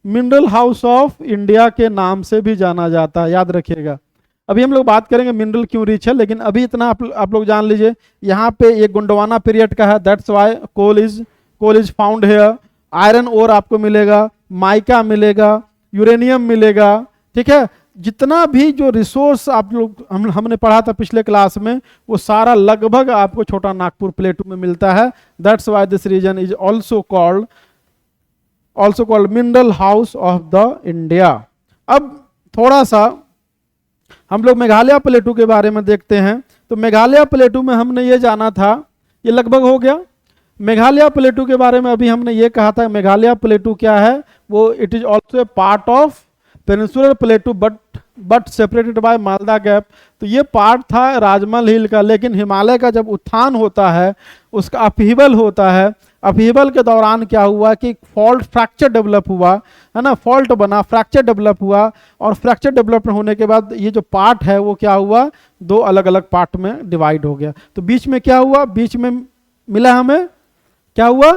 मिनरल हाउस ऑफ इंडिया के नाम से भी जाना जाता है, याद रखिएगा। अभी हम लोग बात करेंगे मिनरल क्यों रिच है, लेकिन अभी इतना आप लोग जान लीजिए, यहाँ पे ये गोंडवाना पीरियड का है, that's why coal is found here. Iron ore आपको मिलेगा, माइका मिलेगा, यूरेनियम मिलेगा। ठीक है। जितना भी जो रिसोर्स आप लोग हमने पढ़ा था पिछले क्लास में, वो सारा लगभग आपको छोटा नागपुर प्लेटू में मिलता है। That's why this region is also called mineral house of the India. अब थोड़ा सा हम लोग मेघालय प्लेटू के बारे में देखते हैं। तो मेघालय प्लेटू में हमने ये जाना था, ये लगभग हो गया। मेघालय प्लेटू के बारे में अभी हमने ये कहा था, मेघालय प्लेटू क्या है, वो it is also a part of peninsular प्लेटू but separated by Malda gap. तो ये पार्ट था राजमहल हिल का, लेकिन हिमालय का जब उत्थान होता है, उसका अपहीवल होता है, अपहीवल के दौरान क्या हुआ कि फॉल्ट फ्रैक्चर डेवलप हुआ, है ना, फॉल्ट बना, फ्रैक्चर डेवलप हुआ, और फ्रैक्चर डेवलप होने के बाद ये जो पार्ट है वो क्या हुआ, दो अलग अलग पार्ट में डिवाइड हो गया। तो बीच में क्या हुआ, बीच में मिला हमें क्या हुआ,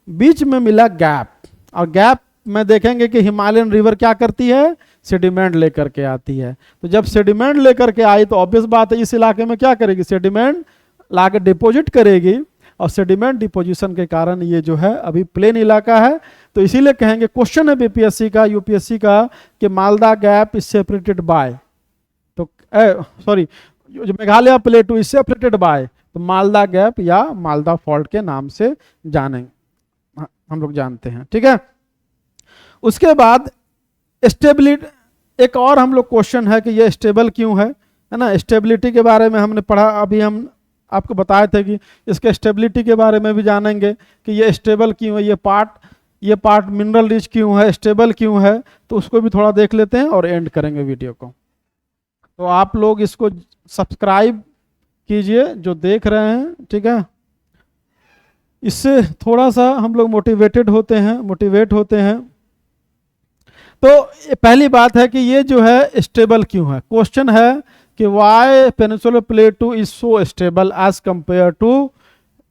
बीच में मिला गैप। और गैप में देखेंगे कि हिमालयन रिवर क्या करती है, सेडिमेंट लेकर के आती है। तो जब सेडिमेंट लेकर के आई तो ऑब्वियस बात है इस इलाके में क्या करेगी, सेडिमेंट लाके डिपॉजिट करेगी, और सेडिमेंट डिपोजिशन के कारण ये जो है अभी प्लेन इलाका है। तो इसीलिए कहेंगे, क्वेश्चन है बीपीएससी का, यूपीएससी का, कि Malda gap is separated by, तो सॉरी, जो मेघालय प्लेटू इज सेपरेटेड बाय, तो मालदा गैप या मालदा फॉल्ट के नाम से जानेंगे, हम लोग जानते हैं। ठीक है। उसके बाद स्टेबिलिटी, एक और हम लोग क्वेश्चन है कि ये स्टेबल क्यों है ना, स्टेबिलिटी के बारे में हमने पढ़ा, अभी हम आपको बताए थे कि इसके स्टेबिलिटी के बारे में भी जानेंगे कि ये स्टेबल क्यों है, ये पार्ट मिनरल रिच क्यों है, स्टेबल क्यों है। तो उसको भी थोड़ा देख लेते हैं और एंड करेंगे वीडियो को। तो आप लोग इसको सब्सक्राइब कीजिए जो देख रहे हैं। ठीक है। इससे थोड़ा सा हम लोग मोटिवेट होते हैं। तो पहली बात है कि ये जो है स्टेबल क्यों है। क्वेश्चन है कि why peninsular plateau is so stable as compare to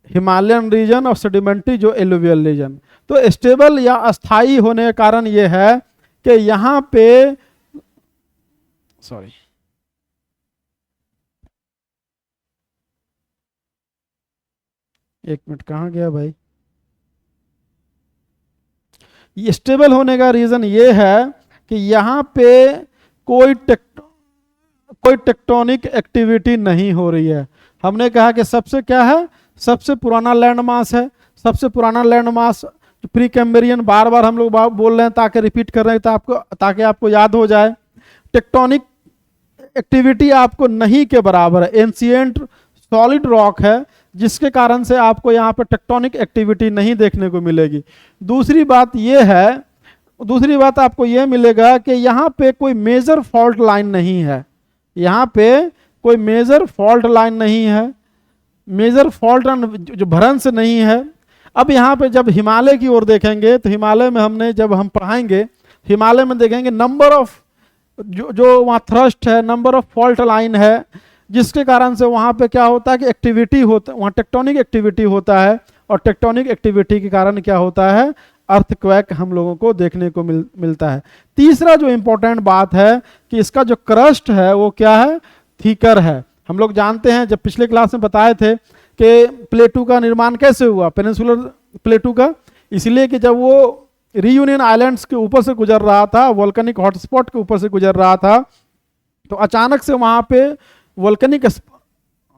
Himalayan region और सेडिमेंट्री जो एलुवियल रीजन। तो स्टेबल या अस्थाई होने का कारण ये है कि यहाँ पे, सॉरी, एक मिनट, कहाँ गया भाई। स्टेबल होने का रीजन ये है कि यहाँ पे कोई कोई टेक्टोनिक एक्टिविटी नहीं हो रही है। हमने कहा कि सबसे क्या है, सबसे पुराना लैंड मास है। सबसे पुराना लैंड मास प्री कैम्ब्रियन, बार बार हम लोग बोल रहे हैं ताकि रिपीट कर रहे हैं ताकि आपको याद हो जाए। टेक्टोनिक एक्टिविटी आपको नहीं के बराबर है, एंशिएंट सॉलिड रॉक है, जिसके कारण से आपको यहाँ पे टेक्टोनिक एक्टिविटी नहीं देखने को मिलेगी। दूसरी बात आपको ये मिलेगा कि यहाँ पे कोई मेजर फॉल्ट लाइन नहीं है। यहाँ पे कोई मेजर फॉल्ट लाइन नहीं है, मेजर फॉल्ट जो भ्रंश नहीं है। अब यहाँ पे जब हिमालय की ओर देखेंगे तो हिमालय में जब हम पढ़ाएंगे, हिमालय में देखेंगे नंबर ऑफ जो वहाँ थ्रस्ट है, नंबर ऑफ फॉल्ट लाइन है, जिसके कारण से वहाँ पे क्या होता है कि एक्टिविटी होता है, वहाँ टेक्टोनिक एक्टिविटी होता है। और टेक्टोनिक एक्टिविटी के कारण क्या होता है, अर्थक्वेक हम लोगों को देखने को मिलता है। तीसरा जो इंपॉर्टेंट बात है कि इसका जो क्रस्ट है वो क्या है, थीकर है। हम लोग जानते हैं, जब पिछले क्लास में बताए थे कि प्लेटू का निर्माण कैसे हुआ, पेनिनसुलर प्लेटू का, इसलिए कि जब वो रीयूनियन आइलैंड्स के ऊपर से गुजर रहा था, वोल्केनिक हॉटस्पॉट के ऊपर से गुजर रहा था, तो अचानक से वहाँ पे वोल्केनिक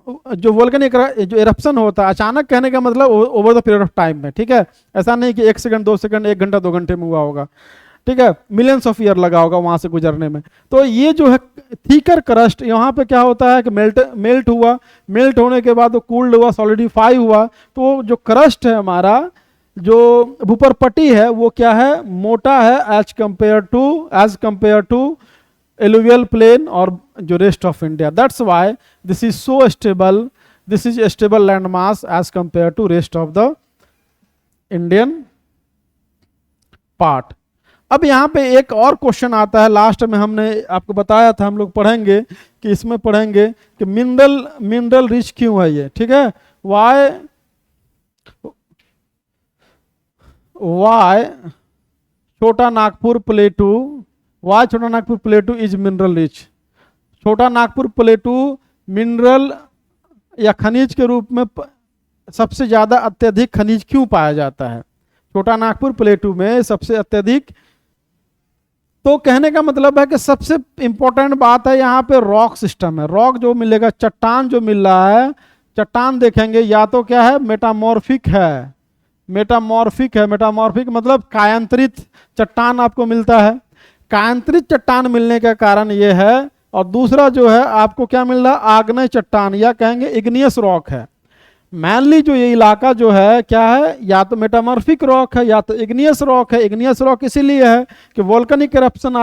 जो इरप्शन होता है, अचानक कहने का मतलब over the period of time में, ठीक है। ऐसा नहीं कि 1 सेकंड 2 सेकंड 1 घंटा 2 घंटे में हुआ होगा, ठीक है, मिलियंस ऑफ ईयर लगा होगा वहां से गुजरने में। तो ये जो है थीकर क्रस्ट, यहाँ पे क्या होता है कि मेल्ट हुआ, मेल्ट होने के बाद वो कूल्ड हुआ, सॉलिडिफाई हुआ, तो जो क्रस्ट है हमारा, जो भूपरपट्टी है वो क्या है, मोटा है as compare to alluvial plain और जो rest of India. That's why this is so stable, this is stable land mass as compare to rest of the Indian part. अब यहाँ पे एक और क्वेश्चन आता है, लास्ट में हमने आपको बताया था हम लोग पढ़ेंगे कि इसमें पढ़ेंगे कि मिनरल रिच क्यों है ये, ठीक है। वाई छोटा नागपुर प्लेटू इज मिनरल रिच। छोटा नागपुर प्लेटू मिनरल या खनिज के रूप में सबसे ज्यादा अत्यधिक खनिज क्यों पाया जाता है छोटा नागपुर प्लेटू में सबसे अत्यधिक। तो कहने का मतलब है कि सबसे इंपॉर्टेंट बात है यहाँ पे रॉक सिस्टम है। रॉक जो मिलेगा, चट्टान जो मिल रहा है, चट्टान देखेंगे या तो क्या है, मेटामॉर्फिक है, मेटामॉर्फिक मतलब कायांतरित चट्टान आपको मिलता है। कायांतरित चट्टान मिलने का कारण ये है, और दूसरा जो है आपको क्या मिल रहा है, आग्नेय चट्टान या कहेंगे इग्नियस रॉक है। मैनली जो ये इलाका जो है क्या है, या तो मेटामॉर्फिक रॉक है या तो इग्नियस रॉक है। इग्नियस रॉक इसीलिए है कि वोल्केनिक इरप्शन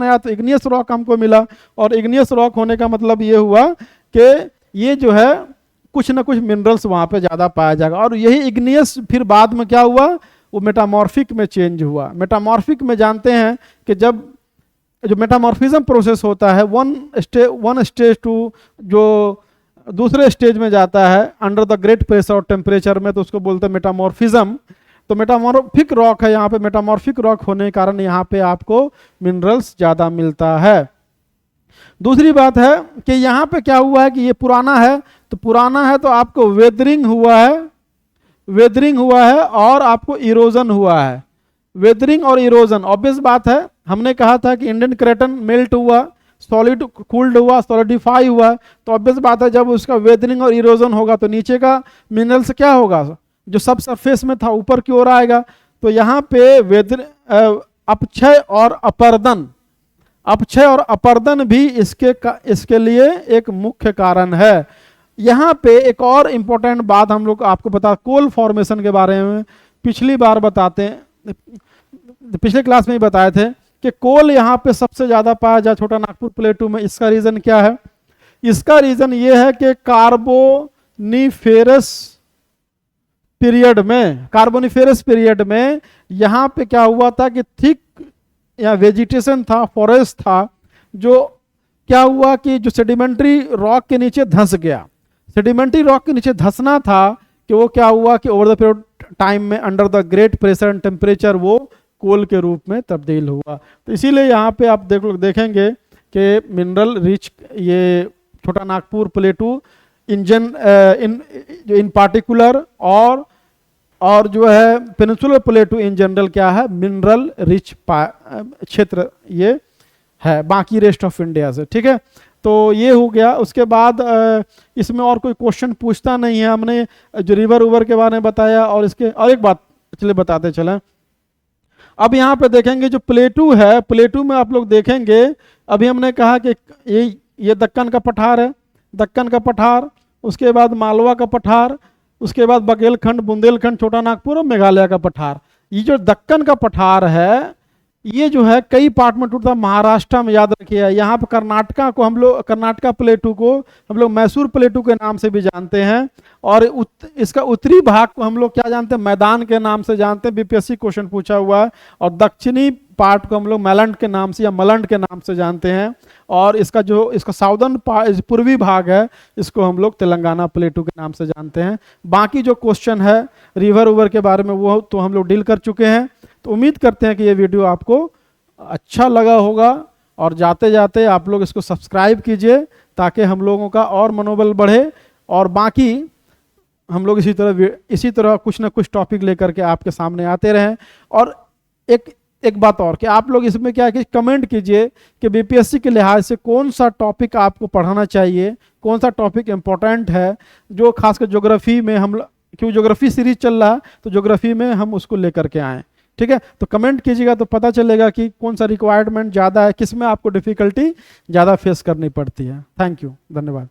आया तो इग्नियस रॉक हमको मिला, और इग्नियस रॉक होने का मतलब ये हुआ कि ये जो है कुछ ना कुछ मिनरल्स वहाँ पे ज़्यादा पाया जाएगा। और यही इग्नियस फिर बाद में क्या हुआ, वो मेटामॉर्फिक में चेंज हुआ। मेटामॉर्फिक में जानते हैं कि जब जो मेटामॉर्फिज्म प्रोसेस होता है, वन स्टेज टू जो दूसरे स्टेज में जाता है अंडर द ग्रेट प्रेशर और टेम्परेचर में, तो उसको बोलते हैं मेटामॉर्फिज्म। तो मेटामॉर्फिक रॉक है यहाँ पे, मेटामॉर्फिक रॉक होने के कारण यहाँ पे आपको मिनरल्स ज़्यादा मिलता है। दूसरी बात है कि यहाँ पे क्या हुआ है कि ये पुराना है, तो पुराना है तो आपको वेदरिंग हुआ है और आपको इरोजन हुआ है। वेदरिंग और इरोजन ऑब्वियस बात है, हमने कहा था कि इंडियन क्रेटन मेल्ट हुआ, सॉलिड कूल्ड हुआ, सॉलिडिफाई हुआ, तो ऑब्वियस बात है जब उसका वेदरिंग और इरोजन होगा तो नीचे का मिनरल्स क्या होगा, जो सब सरफेस में था ऊपर की ओर आएगा। तो यहाँ पे अपक्षय और अपर्दन भी इसके लिए एक मुख्य कारण है। यहाँ पे एक और इम्पोर्टेंट बात हम लोग आपको बता, कोल फॉर्मेशन के बारे में पिछली बार पिछले क्लास में ही बताए थे कि कोल यहाँ पे सबसे ज्यादा पाया जाए छोटा नागपुर प्लेटू में। इसका रीजन क्या है, इसका रीजन ये है कि कार्बोनिफेरस पीरियड में यहाँ पे क्या हुआ था कि थिक या वेजिटेशन था, फॉरेस्ट था, जो क्या हुआ कि जो सेडिमेंट्री रॉक के नीचे धंस गया। सेडिमेंट्री रॉक के नीचे धंसना था कि वो क्या हुआ कि ओवर द पीरियड टाइम में under the great pressure and temperature वो कोल के रूप में तब्दील हुआ। तो इसीलिए यहाँ पे आप देखेंगे कि मिनरल रिच ये छोटा नागपुर प्लेटू इन पार्टिकुलर और जो है पेनिनसुलर प्लेटू इन जनरल क्या है, मिनरल रिच क्षेत्र ये है बाकी रेस्ट ऑफ इंडिया से, ठीक है। तो ये हो गया। उसके बाद इसमें और कोई क्वेश्चन पूछता नहीं है। हमने जो रिवर उवर के बारे में बताया, और इसके और एक बात चलिए बताते चलें। अब यहाँ पे देखेंगे जो प्लेटू है, प्लेटू में आप लोग देखेंगे, अभी हमने कहा कि ये दक्कन का पठार है, दक्कन का पठार, उसके बाद मालवा का पठार, उसके बाद बघेलखंड, बुंदेलखंड, छोटा नागपुर और मेघालय का पठार। ये जो दक्कन का पठार है ये जो है कई पार्ट में टूटता है। महाराष्ट्र में, याद रखिए, यहाँ पर कर्नाटका को हम लोग, कर्नाटका प्लेटू को हम लोग मैसूर प्लेटू के नाम से भी जानते हैं, और इसका उत्तरी भाग को हम लोग क्या जानते हैं, मैदान के नाम से जानते हैं, बीपीएससी क्वेश्चन पूछा हुआ है। और दक्षिणी पार्ट को हम लोग मैलंड के नाम से या मलंड के नाम से जानते हैं। और इसका जो इसका साउदर्न पूर्वी भाग है, इसको हम लोग तेलंगाना प्लेटू के नाम से जानते हैं। बाकी जो क्वेश्चन है रिवर उवर के बारे में वो तो हम लोग डील कर चुके हैं। तो उम्मीद करते हैं कि ये वीडियो आपको अच्छा लगा होगा, और जाते जाते आप लोग इसको सब्सक्राइब कीजिए ताकि हम लोगों का और मनोबल बढ़े, और बाकी हम लोग इसी तरह कुछ ना कुछ टॉपिक लेकर के आपके सामने आते रहें। और एक बात और कि आप लोग इसमें क्या है कि कमेंट कीजिए कि बीपीएससी के लिहाज से कौन सा टॉपिक आपको पढ़ाना चाहिए, कौन सा टॉपिक इम्पोर्टेंट है, जो खासकर ज्योग्राफी में हम, क्यों ज्योग्राफी सीरीज चल रहा है तो ज्योग्राफी में हम उसको लेकर के आएँ। ठीक है, तो कमेंट कीजिएगा तो पता चलेगा कि कौन सा रिक्वायरमेंट ज़्यादा है, किस में आपको डिफिकल्टी ज़्यादा फेस करनी पड़ती है। थैंक यू, धन्यवाद।